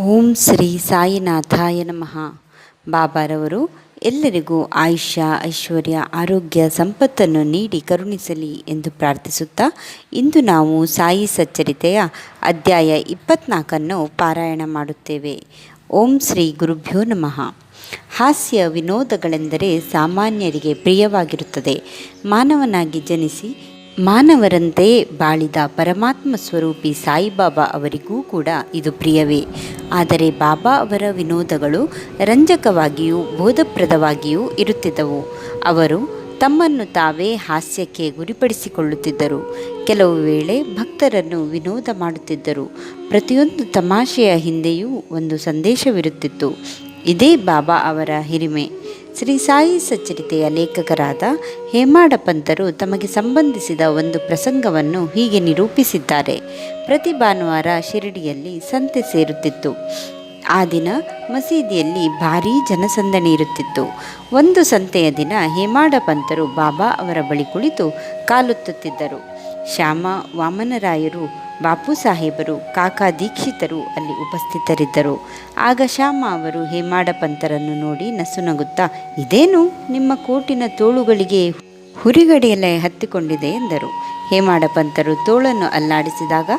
ಓಂ ಶ್ರೀ ಸಾಯಿನಾಥಾಯ ನಮಃ. ಬಾಬಾರವರು ಎಲ್ಲರಿಗೂ ಆಯುಷ್ಯ, ಐಶ್ವರ್ಯ, ಆರೋಗ್ಯ, ಸಂಪತ್ತನ್ನು ನೀಡಿ ಕರುಣಿಸಲಿ ಎಂದು ಪ್ರಾರ್ಥಿಸುತ್ತಾ, ಇಂದು ನಾವು ಸಾಯಿ ಸಚ್ಚರಿತೆಯ ಅಧ್ಯಾಯ 24 ಪಾರಾಯಣ ಮಾಡುತ್ತೇವೆ. ಓಂ ಶ್ರೀ ಗುರುಭ್ಯೋ ನಮಃ. ಹಾಸ್ಯ ವಿನೋದಗಳೆಂದರೆ ಸಾಮಾನ್ಯರಿಗೆ ಪ್ರಿಯವಾಗಿರುತ್ತದೆ. ಮಾನವನಾಗಿ ಜನಿಸಿ ಮಾನವರಂತೆಯೇ ಬಾಳಿದ ಪರಮಾತ್ಮ ಸ್ವರೂಪಿ ಸಾಯಿಬಾಬಾ ಅವರಿಗೂ ಕೂಡ ಇದು ಪ್ರಿಯವೇ. ಆದರೆ ಬಾಬಾ ಅವರ ವಿನೋದಗಳು ರಂಜಕವಾಗಿಯೂ ಬೋಧಪ್ರದವಾಗಿಯೂ ಇರುತ್ತಿದ್ದವು. ಅವರು ತಮ್ಮನ್ನು ತಾವೇ ಹಾಸ್ಯಕ್ಕೆ ಗುರಿಪಡಿಸಿಕೊಳ್ಳುತ್ತಿದ್ದರು. ಕೆಲವು ವೇಳೆ ಭಕ್ತರನ್ನು ವಿನೋದ ಮಾಡುತ್ತಿದ್ದರು. ಪ್ರತಿಯೊಂದು ತಮಾಷೆಯ ಹಿಂದೆಯೂ ಒಂದು ಸಂದೇಶವಿರುತ್ತಿತ್ತು. ಇದೇ ಬಾಬಾ ಅವರ ಹಿರಿಮೆ. ಶ್ರೀ ಸಾಯಿ ಸಚ್ಚರಿತೆಯ ಲೇಖಕರಾದ ಹೇಮಾಡ ಪಂತರು ತಮಗೆ ಸಂಬಂಧಿಸಿದ ಒಂದು ಪ್ರಸಂಗವನ್ನು ಹೀಗೆ ನಿರೂಪಿಸಿದ್ದಾರೆ. ಪ್ರತಿ ಭಾನುವಾರ ಶಿರಡಿಯಲ್ಲಿ ಸಂತೆ ಸೇರುತ್ತಿತ್ತು. ಆ ದಿನ ಮಸೀದಿಯಲ್ಲಿ ಭಾರೀ ಜನಸಂದಣಿ ಇರುತ್ತಿತ್ತು. ಒಂದು ಸಂತೆಯ ದಿನ ಹೇಮಾಡ ಪಂತರು ಬಾಬಾ ಅವರ ಬಳಿ ಕುಳಿತು ಕಾಲುತ್ತುತ್ತಿದ್ದರು. ಶ್ಯಾಮ ವಾಮನರಾಯರು, ಬಾಪು ಸಾಹೇಬರು, ಕಾಕಾ ದೀಕ್ಷಿತರು ಅಲ್ಲಿ ಉಪಸ್ಥಿತರಿದ್ದರು. ಆಗ ಶ್ಯಾಮ ಅವರು ಹೇಮಾಡ ಪಂತರನ್ನು ನೋಡಿ ನಸುನಗುತ್ತಾ, ಇದೇನು ನಿಮ್ಮ ಕೋಟಿನ ತೋಳುಗಳಿಗೆ ಹುರಿಗಡೆಯಲ್ಲೇ ಹತ್ತಿಕೊಂಡಿದೆ ಎಂದರು. ಹೇಮಾಡ ಪಂತರು ತೋಳನ್ನು ಅಲ್ಲಾಡಿಸಿದಾಗ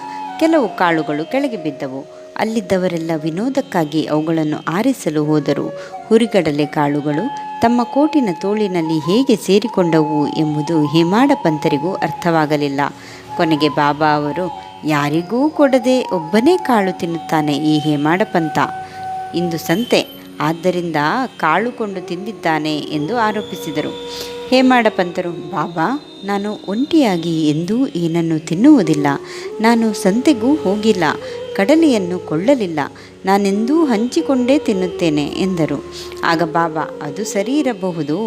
ಕೆಲವು ಕಾಳುಗಳು ಕೆಳಗೆ ಬಿದ್ದವು. ಅಲ್ಲಿದ್ದವರೆಲ್ಲ ವಿನೋದಕ್ಕಾಗಿ ಅವುಗಳನ್ನು ಆರಿಸಲು ಹೋದರು. ಹುರಿಗಡಲೆ ಕಾಳುಗಳು ತಮ್ಮ ಕೋಟಿನ ತೋಳಿನಲ್ಲಿ ಹೇಗೆ ಸೇರಿಕೊಂಡವು ಎಂಬುದು ಹೇಮಾಡ ಪಂತರಿಗೂ ಅರ್ಥವಾಗಲಿಲ್ಲ. ಕೊನೆಗೆ ಬಾಬಾ ಅವರು, ಯಾರಿಗೂ ಕೊಡದೆ ಒಬ್ಬನೇ ಕಾಳು ತಿನ್ನುತ್ತಾನೆ ಈ ಹೇಮಾಡ ಪಂತ. ಇಂದು ಸಂತೆ, ಆದ್ದರಿಂದ ಕಾಳು ಕೊಂಡು ತಿಂದಿದ್ದಾನೆ ಎಂದು ಆರೋಪಿಸಿದರು. ಹೇಮಾಡ ಪಂತರು, ಬಾಬಾ, ನಾನು ಒಂಟಿಯಾಗಿ ಎಂದೂ ಏನನ್ನು ತಿನ್ನುವುದಿಲ್ಲ. ನಾನು ಸಂತೆಗೂ ಹೋಗಿಲ್ಲ, ಕಡಲೆಯನ್ನು ಕೊಳ್ಳಲಿಲ್ಲ. ನಾನೆಂದೂ ಹಂಚಿಕೊಂಡೇ ತಿನ್ನುತ್ತೇನೆ ಎಂದರು. ಆಗ ಬಾಬಾ, ಅದು ಸರಿ ಇರಬಹುದು,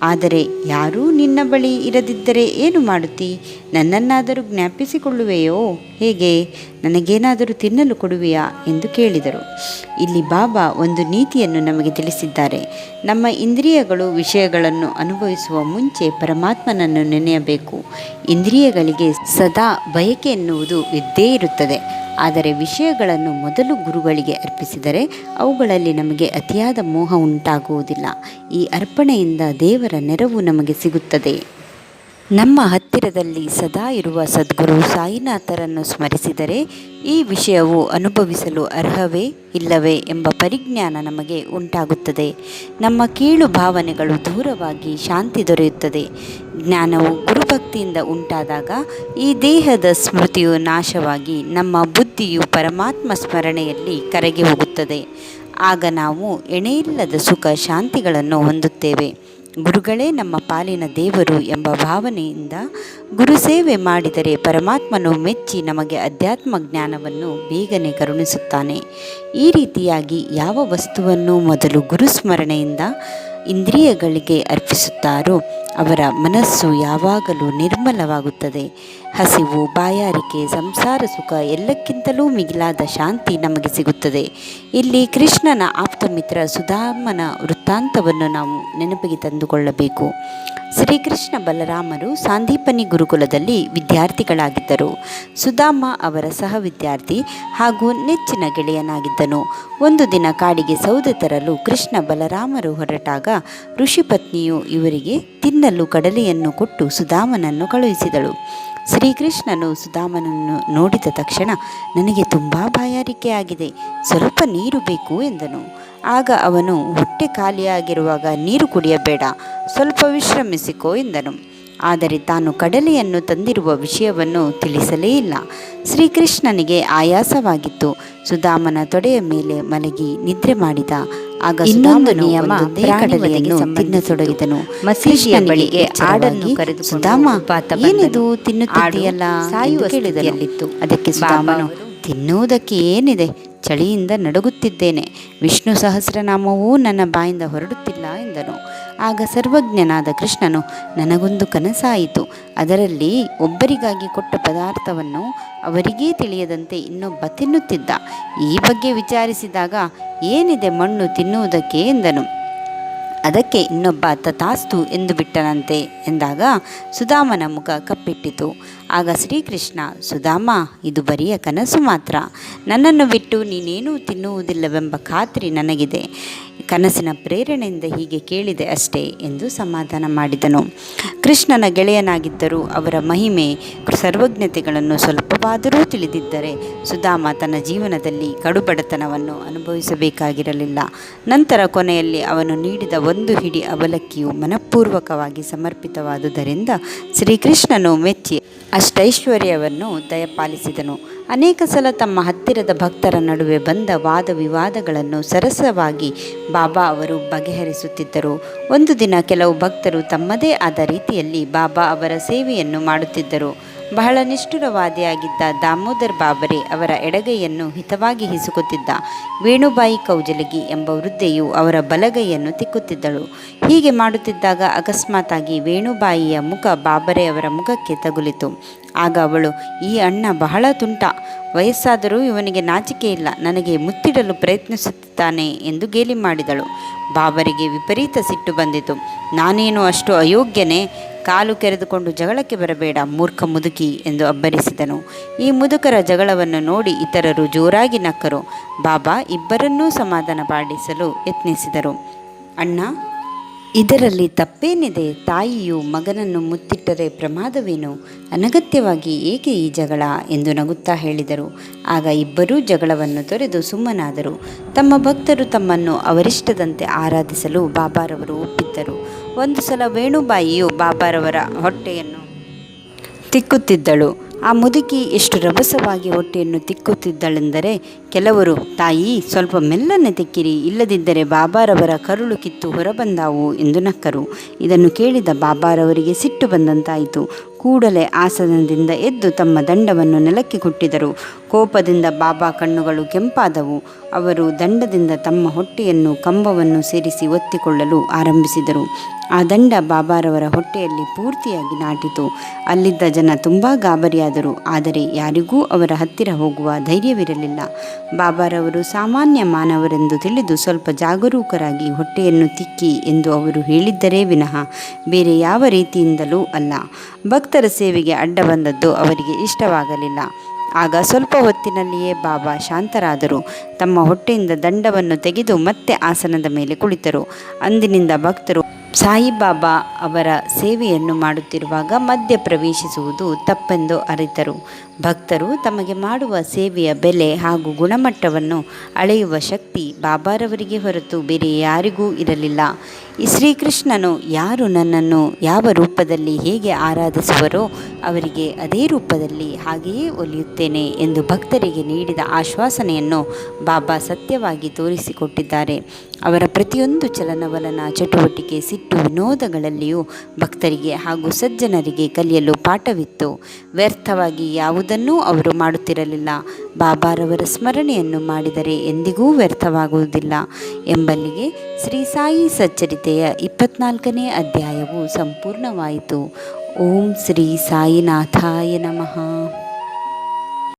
ಆದರೆ ಯಾರೂ ನಿನ್ನ ಬಳಿ ಇರದಿದ್ದರೆ ಏನು ಮಾಡುತ್ತೀ? ನನ್ನನ್ನಾದರೂ ಜ್ಞಾಪಿಸಿಕೊಳ್ಳುವೆಯೋ? ಹೇಗೆ, ನನಗೇನಾದರೂ ತಿನ್ನಲು ಕೊಡುವೆಯಾ ಎಂದು ಕೇಳಿದರು. ಇಲ್ಲಿ ಬಾಬಾ ಒಂದು ನೀತಿಯನ್ನು ನಮಗೆ ತಿಳಿಸಿದ್ದಾರೆ. ನಮ್ಮ ಇಂದ್ರಿಯಗಳು ವಿಷಯಗಳನ್ನು ಅನುಭವಿಸುವ ಮುಂಚೆ ಪರಮಾತ್ಮನನ್ನು ನೆನೆಯಬೇಕು. ಇಂದ್ರಿಯಗಳಿಗೆ ಸದಾ ಬಯಕೆ ಎನ್ನುವುದು ಇದ್ದೇ ಇರುತ್ತದೆ. ಆದರೆ ವಿಷಯಗಳನ್ನು ಮೊದಲು ಗುರುಗಳಿಗೆ ಅರ್ಪಿಸಿದರೆ ಅವುಗಳಲ್ಲಿ ನಮಗೆ ಅತಿಯಾದ ಮೋಹ ಉಂಟಾಗುವುದಿಲ್ಲ. ಈ ಅರ್ಪಣೆಯಿಂದ ದೇವರ ನೆರವು ನಮಗೆ ಸಿಗುತ್ತದೆ. ನಮ್ಮ ಹತ್ತಿರದಲ್ಲಿ ಸದಾ ಇರುವ ಸದ್ಗುರು ಸಾಯಿನಾಥರನ್ನು ಸ್ಮರಿಸಿದರೆ ಈ ವಿಷಯವು ಅನುಭವಿಸಲು ಅರ್ಹವೇ ಇಲ್ಲವೇ ಎಂಬ ಪರಿಜ್ಞಾನ ನಮಗೆ ಉಂಟಾಗುತ್ತದೆ. ನಮ್ಮ ಕೀಳು ಭಾವನೆಗಳು ದೂರವಾಗಿ ಶಾಂತಿ ದೊರೆಯುತ್ತದೆ. ಜ್ಞಾನವು ಗುರುಭಕ್ತಿಯಿಂದ ಉಂಟಾದಾಗ ಈ ದೇಹದ ಸ್ಮೃತಿಯು ನಾಶವಾಗಿ ನಮ್ಮ ಬುದ್ಧಿಯು ಪರಮಾತ್ಮ ಸ್ಮರಣೆಯಲ್ಲಿ ಕರಗಿ ಹೋಗುತ್ತದೆ. ಆಗ ನಾವು ಎಣೆಯಿಲ್ಲದ ಸುಖ ಶಾಂತಿಗಳನ್ನು ಹೊಂದುತ್ತೇವೆ. ಗುರುಗಳೇ ನಮ್ಮ ಪಾಲಿನ ದೇವರು ಎಂಬ ಭಾವನೆಯಿಂದ ಗುರುಸೇವೆ ಮಾಡಿದರೆ ಪರಮಾತ್ಮನು ಮೆಚ್ಚಿ ನಮಗೆ ಅಧ್ಯಾತ್ಮ ಜ್ಞಾನವನ್ನು ಬೇಗನೆ ಕರುಣಿಸುತ್ತಾನೆ. ಈ ರೀತಿಯಾಗಿ ಯಾವ ವಸ್ತುವನ್ನು ಮೊದಲು ಗುರುಸ್ಮರಣೆಯಿಂದ ಇಂದ್ರಿಯಗಳಿಗೆ ಅರ್ಪಿಸುತ್ತಾರೋ ಅವರ ಮನಸ್ಸು ಯಾವಾಗಲೂ ನಿರ್ಮಲವಾಗುತ್ತದೆ. ಹಸಿವು, ಬಾಯಾರಿಕೆ, ಸಂಸಾರ ಸುಖ ಎಲ್ಲಕ್ಕಿಂತಲೂ ಮಿಗಿಲಾದ ಶಾಂತಿ ನಮಗೆ ಸಿಗುತ್ತದೆ. ಇಲ್ಲಿ ಕೃಷ್ಣನ ಆಪ್ತಮಿತ್ರ ಸುಧಾಮನ ವೃತ್ತಾಂತವನ್ನು ನಾವು ನೆನಪಿಗೆ ತಂದುಕೊಳ್ಳಬೇಕು. ಶ್ರೀಕೃಷ್ಣ ಬಲರಾಮರು ಸಾಂದೀಪನಿ ಗುರುಕುಲದಲ್ಲಿ ವಿದ್ಯಾರ್ಥಿಗಳಾಗಿದ್ದರು. ಸುಧಾಮ ಅವರ ಸಹ ವಿದ್ಯಾರ್ಥಿ ಹಾಗೂ ನೆಚ್ಚಿನ ಗೆಳೆಯನಾಗಿದ್ದನು. ಒಂದು ದಿನ ಕಾಡಿಗೆ ಸೌದೆ ತರಲು ಕೃಷ್ಣ ಬಲರಾಮರು ಹೊರಟಾಗ ಋಷಿಪತ್ನಿಯು ಇವರಿಗೆ ತಿನ್ನಲು ಕಡಲೆಯನ್ನು ಕೊಟ್ಟು ಸುಧಾಮನನ್ನು ಕಳುಹಿಸಿದಳು. ಶ್ರೀಕೃಷ್ಣನು ಸುಧಾಮನನ್ನು ನೋಡಿದ ತಕ್ಷಣ, ನನಗೆ ತುಂಬ ಬಾಯಾರಿಕೆಯಾಗಿದೆ, ಸ್ವಲ್ಪ ನೀರು ಬೇಕು ಎಂದನು. ಆಗ ಅವನು, ಹೊಟ್ಟೆ ಖಾಲಿಯಾಗಿರುವಾಗ ನೀರು ಕುಡಿಯಬೇಡ, ಸ್ವಲ್ಪ ವಿಶ್ರಮಿಸಿಕೋ ಎಂದನು. ಆದರೆ ತಾನು ಕಡಲೆಯನ್ನು ತಂದಿರುವ ವಿಷಯವನ್ನು ತಿಳಿಸಲೇ ಇಲ್ಲ. ಶ್ರೀಕೃಷ್ಣನಿಗೆ ಆಯಾಸವಾಗಿತ್ತು. ಸುಧಾಮನ ತೊಡೆಯ ಮೇಲೆ ಮಲಗಿ ನಿದ್ರೆ ಮಾಡಿದ. ಆಗ ಇನ್ನೊಂದು ನಿಯಮ, ಕಡಲೆಯನ್ನು ತಿನ್ನತೊಡಗಿದನು. ಮಸೀದಿಯ ಬಳಿಗೆ ಆಡನ್ನು ಕರೆದು, ಸುಧಾಮ, ಏನಿದು ತಿನ್ನುತ್ತಿದೆಯಲ್ಲ ಎಂದು ಕೇಳಿದನು. ಅದಕ್ಕೆ ಸುಧಾಮನು, ತಿನ್ನುವುದಕ್ಕೆ ಏನಿದೆ, ಚಳಿಯಿಂದ ನಡುಗುತ್ತಿದ್ದೇನೆ, ವಿಷ್ಣು ಸಹಸ್ರನಾಮವೂ ನನ್ನ ಬಾಯಿಂದ ಹೊರಡುತ್ತಿಲ್ಲ ಎಂದನು. ಆಗ ಸರ್ವಜ್ಞನಾದ ಕೃಷ್ಣನು, ನನಗೊಂದು ಕನಸಾಯಿತು. ಅದರಲ್ಲಿ ಒಬ್ಬರಿಗಾಗಿ ಕೊಟ್ಟ ಪದಾರ್ಥವನ್ನು ಅವರಿಗೇ ತಿಳಿಯದಂತೆ ಇನ್ನೊಬ್ಬ ತಿನ್ನುತ್ತಿದ್ದ. ಈ ಬಗ್ಗೆ ವಿಚಾರಿಸಿದಾಗ, ಏನಿದೆ ಮಣ್ಣು ತಿನ್ನುವುದಕ್ಕೆ ಎಂದನು. ಅದಕ್ಕೆ ಇನ್ನೊಬ್ಬ ತಥಾಸ್ತು ಎಂದು ಬಿಟ್ಟನಂತೆ ಎಂದಾಗ ಸುಧಾಮನ ಮುಖ ಕಪ್ಪಿಟ್ಟಿತು. ಆಗ ಶ್ರೀಕೃಷ್ಣ, ಸುಧಾಮ, ಇದು ಬರಿಯ ಕನಸು ಮಾತ್ರ. ನನ್ನನ್ನು ಬಿಟ್ಟು ನೀನೇನೂ ತಿನ್ನುವುದಿಲ್ಲವೆಂಬ ಖಾತ್ರಿ ನನಗಿದೆ. ಕನಸಿನ ಪ್ರೇರಣೆಯಿಂದ ಹೀಗೆ ಕೇಳಿದೆ ಅಷ್ಟೇ ಎಂದು ಸಮಾಧಾನ ಮಾಡಿದನು. ಕೃಷ್ಣನ ಗೆಳೆಯನಾಗಿದ್ದರೂ ಅವರ ಮಹಿಮೆ ಸರ್ವಜ್ಞತೆಗಳನ್ನು ಸ್ವಲ್ಪವಾದರೂ ತಿಳಿದಿದ್ದರೆ ಸುಧಾಮ ತನ್ನ ಜೀವನದಲ್ಲಿ ಕಡುಬಡತನವನ್ನು ಅನುಭವಿಸಬೇಕಾಗಿರಲಿಲ್ಲ. ನಂತರ ಕೊನೆಯಲ್ಲಿ ಅವನು ನೀಡಿದ ಒಂದು ಹಿಡಿ ಅವಲಕ್ಕಿಯು ಮನಃಪೂರ್ವಕವಾಗಿ ಸಮರ್ಪಿತವಾದುದರಿಂದ ಶ್ರೀಕೃಷ್ಣನು ಮೆಚ್ಚಿ ಅಷ್ಟೈಶ್ವರ್ಯವನ್ನು ದಯಪಾಲಿಸಿದನು. ಅನೇಕ ಸಲ ತಮ್ಮ ಹತ್ತಿರದ ಭಕ್ತರ ನಡುವೆ ಬಂದ ವಾದ ವಿವಾದಗಳನ್ನು ಸರಸವಾಗಿ ಬಾಬಾ ಅವರು ಬಗೆಹರಿಸುತ್ತಿದ್ದರು. ಒಂದು ದಿನ ಕೆಲವು ಭಕ್ತರು ತಮ್ಮದೇ ಆದ ರೀತಿಯಲ್ಲಿ ಬಾಬಾ ಅವರ ಸೇವೆಯನ್ನು ಮಾಡುತ್ತಿದ್ದರು. ಬಹಳ ನಿಷ್ಠುರವಾದಿಯಾಗಿದ್ದ ದಾಮೋದರ್ ಬಾಬರೆ ಅವರ ಎಡಗೈಯನ್ನು ಹಿತವಾಗಿ ಹಿಸುಕುತ್ತಿದ್ದ. ವೇಣುಬಾಯಿ ಕೌಜಲಗಿ ಎಂಬ ವೃದ್ಧೆಯು ಅವರ ಬಲಗೈಯನ್ನು ತಿಕ್ಕುತ್ತಿದ್ದಳು. ಹೀಗೆ ಮಾಡುತ್ತಿದ್ದಾಗ ಅಕಸ್ಮಾತಾಗಿ ವೇಣುಬಾಯಿಯ ಮುಖ ಬಾಬರೆ ಅವರ ಮುಖಕ್ಕೆ ತಗುಲಿತು. ಆಗ ಅವಳು, ಈ ಅಣ್ಣ ಬಹಳ ತುಂಟ, ವಯಸ್ಸಾದರೂ ಇವನಿಗೆ ನಾಚಿಕೆ ಇಲ್ಲ, ನನಗೆ ಮುತ್ತಿಡಲು ಪ್ರಯತ್ನಿಸುತ್ತಾನೆ ಎಂದು ಗೇಲಿ ಮಾಡಿದಳು. ಬಾಬರಿಗೆ ವಿಪರೀತ ಸಿಟ್ಟು ಬಂದಿತು. ನಾನೇನು ಅಷ್ಟು ಅಯೋಗ್ಯನೇ? ಕಾಲು ಕೆರೆದುಕೊಂಡು ಜಗಳಕ್ಕೆ ಬರಬೇಡ ಮೂರ್ಖ ಮುದುಕಿ ಎಂದು ಅಬ್ಬರಿಸಿದನು. ಈ ಮುದುಕರ ಜಗಳವನ್ನು ನೋಡಿ ಇತರರು ಜೋರಾಗಿ ನಕ್ಕರು. ಬಾಬಾ ಇಬ್ಬರನ್ನೂ ಸಮಾಧಾನ ಮಾಡಿಸಲು ಯತ್ನಿಸಿದರು. ಅಣ್ಣ, ಇದರಲ್ಲಿ ತಪ್ಪೇನಿದೆ? ತಾಯಿಯು ಮಗನನ್ನು ಮುತ್ತಿಟ್ಟರೆ ಪ್ರಮಾದವೇನು? ಅನಗತ್ಯವಾಗಿ ಏಕೆ ಈ ಜಗಳ ಎಂದು ನಗುತ್ತಾ ಹೇಳಿದರು. ಆಗ ಇಬ್ಬರೂ ಜಗಳವನ್ನು ತೊರೆದು ಸುಮ್ಮನಾದರು. ತಮ್ಮ ಭಕ್ತರು ತಮ್ಮನ್ನು ಅವರಿಷ್ಟದಂತೆ ಆರಾಧಿಸಲು ಬಾಬಾರವರು ಒಪ್ಪಿದ್ದರು. ಒಂದು ಸಲ ವೇಣುಬಾಯಿಯು ಬಾಬಾರವರ ಹೊಟ್ಟೆಯನ್ನು ತಿಕ್ಕುತ್ತಿದ್ದಳು. ಆ ಮುದುಕಿ ಎಷ್ಟು ರಭಸವಾಗಿ ಹೊಟ್ಟೆಯನ್ನು ತಿಕ್ಕುತ್ತಿದ್ದಳೆಂದರೆ ಕೆಲವರು, ತಾಯಿ ಸ್ವಲ್ಪ ಮೆಲ್ಲನೆ ತಿಕ್ಕಿರಿ, ಇಲ್ಲದಿದ್ದರೆ ಬಾಬಾರವರ ಕರುಳು ಕಿತ್ತು ಹೊರಬಂದಾವು ಎಂದು ನಕ್ಕರು. ಇದನ್ನು ಕೇಳಿದ ಬಾಬಾರವರಿಗೆ ಸಿಟ್ಟು ಬಂದಂತಾಯಿತು. ಕೂಡಲೇ ಆಸನದಿಂದ ಎದ್ದು ತಮ್ಮ ದಂಡವನ್ನು ನೆಲಕ್ಕೆ ಕೊಟ್ಟಿದರು. ಕೋಪದಿಂದ ಬಾಬಾ ಕಣ್ಣುಗಳು ಕೆಂಪಾದವು. ಅವರು ದಂಡದಿಂದ ತಮ್ಮ ಹೊಟ್ಟೆಯನ್ನು ಕಂಬವನ್ನು ಸೇರಿಸಿ ಒತ್ತಿಕೊಳ್ಳಲು ಆರಂಭಿಸಿದರು. ಆ ದಂಡ ಬಾಬಾರವರ ಹೊಟ್ಟೆಯಲ್ಲಿ ಪೂರ್ತಿಯಾಗಿ ನಾಟಿತು. ಅಲ್ಲಿದ್ದ ಜನ ತುಂಬ ಗಾಬರಿಯಾದರು. ಆದರೆ ಯಾರಿಗೂ ಅವರ ಹತ್ತಿರ ಹೋಗುವ ಧೈರ್ಯವಿರಲಿಲ್ಲ. ಬಾಬಾರವರು ಸಾಮಾನ್ಯ ಮಾನವರೆಂದು ತಿಳಿದು ಸ್ವಲ್ಪ ಜಾಗರೂಕರಾಗಿ ಹೊಟ್ಟೆಯನ್ನು ತಿಕ್ಕಿ ಎಂದು ಅವರು ಹೇಳಿದ್ದರೇ ವಿನಃ ಬೇರೆ ಯಾವ ರೀತಿಯಿಂದಲೂ ಅಲ್ಲ. ಭಕ್ತರ ಸೇವೆಗೆ ಅಡ್ಡ ಬಂದದ್ದು ಅವರಿಗೆ ಇಷ್ಟವಾಗಲಿಲ್ಲ. ಆಗ ಸ್ವಲ್ಪ ಹೊತ್ತಿನಲ್ಲಿಯೇ ಬಾಬಾ ಶಾಂತರಾದರು. ತಮ್ಮ ಹೊಟ್ಟೆಯಿಂದ ದಂಡವನ್ನು ತೆಗೆದು ಮತ್ತೆ ಆಸನದ ಮೇಲೆ ಕುಳಿತರು. ಅಂದಿನಿಂದ ಭಕ್ತರು ಸಾಯಿಬಾಬಾ ಅವರ ಸೇವೆಯನ್ನು ಮಾಡುತ್ತಿರುವಾಗ ಮಧ್ಯ ಪ್ರವೇಶಿಸುವುದು ತಪ್ಪೆಂದು ಅರಿತರು. ಭಕ್ತರು ತಮಗೆ ಮಾಡುವ ಸೇವೆಯ ಬೆಲೆ ಹಾಗೂ ಗುಣಮಟ್ಟವನ್ನು ಅಳೆಯುವ ಶಕ್ತಿ ಬಾಬಾರವರಿಗೆ ಹೊರತು ಬೇರೆ ಯಾರಿಗೂ ಇರಲಿಲ್ಲ. ಈ ಶ್ರೀಕೃಷ್ಣನು ಯಾರು ನನ್ನನ್ನು ಯಾವ ರೂಪದಲ್ಲಿ ಹೇಗೆ ಆರಾಧಿಸುವರೋ ಅವರಿಗೆ ಅದೇ ರೂಪದಲ್ಲಿ ಹಾಗೆಯೇ ಒಲಿಯುತ್ತೇನೆ ಎಂದು ಭಕ್ತರಿಗೆ ನೀಡಿದ ಆಶ್ವಾಸನೆಯನ್ನು ಬಾಬಾ ಸತ್ಯವಾಗಿ ತೋರಿಸಿಕೊಟ್ಟಿದ್ದಾರೆ. ಅವರ ಪ್ರತಿಯೊಂದು ಚಲನವಲನ, ಚಟುವಟಿಕೆ, ಸಿಟ್ಟು, ವಿನೋದಗಳಲ್ಲಿಯೂ ಭಕ್ತರಿಗೆ ಹಾಗೂ ಸಜ್ಜನರಿಗೆ ಕಲಿಯಲು ಪಾಠವಿತ್ತು. ವ್ಯರ್ಥವಾಗಿ ಯಾವುದನ್ನೂ ಅವರು ಮಾಡುತ್ತಿರಲಿಲ್ಲ. ಬಾಬಾರವರ ಸ್ಮರಣೆಯನ್ನು ಮಾಡಿದರೆ ಎಂದಿಗೂ ವ್ಯರ್ಥವಾಗುವುದಿಲ್ಲ ಎಂಬಲ್ಲಿಗೆ ಶ್ರೀ ಸಾಯಿ ಸಚ್ಚರಿತೆಯ 24ನೇ ಅಧ್ಯಾಯವು ಸಂಪೂರ್ಣವಾಯಿತು. ಓಂ ಶ್ರೀ ಸಾಯಿನಾಥಾಯ ನಮಃ.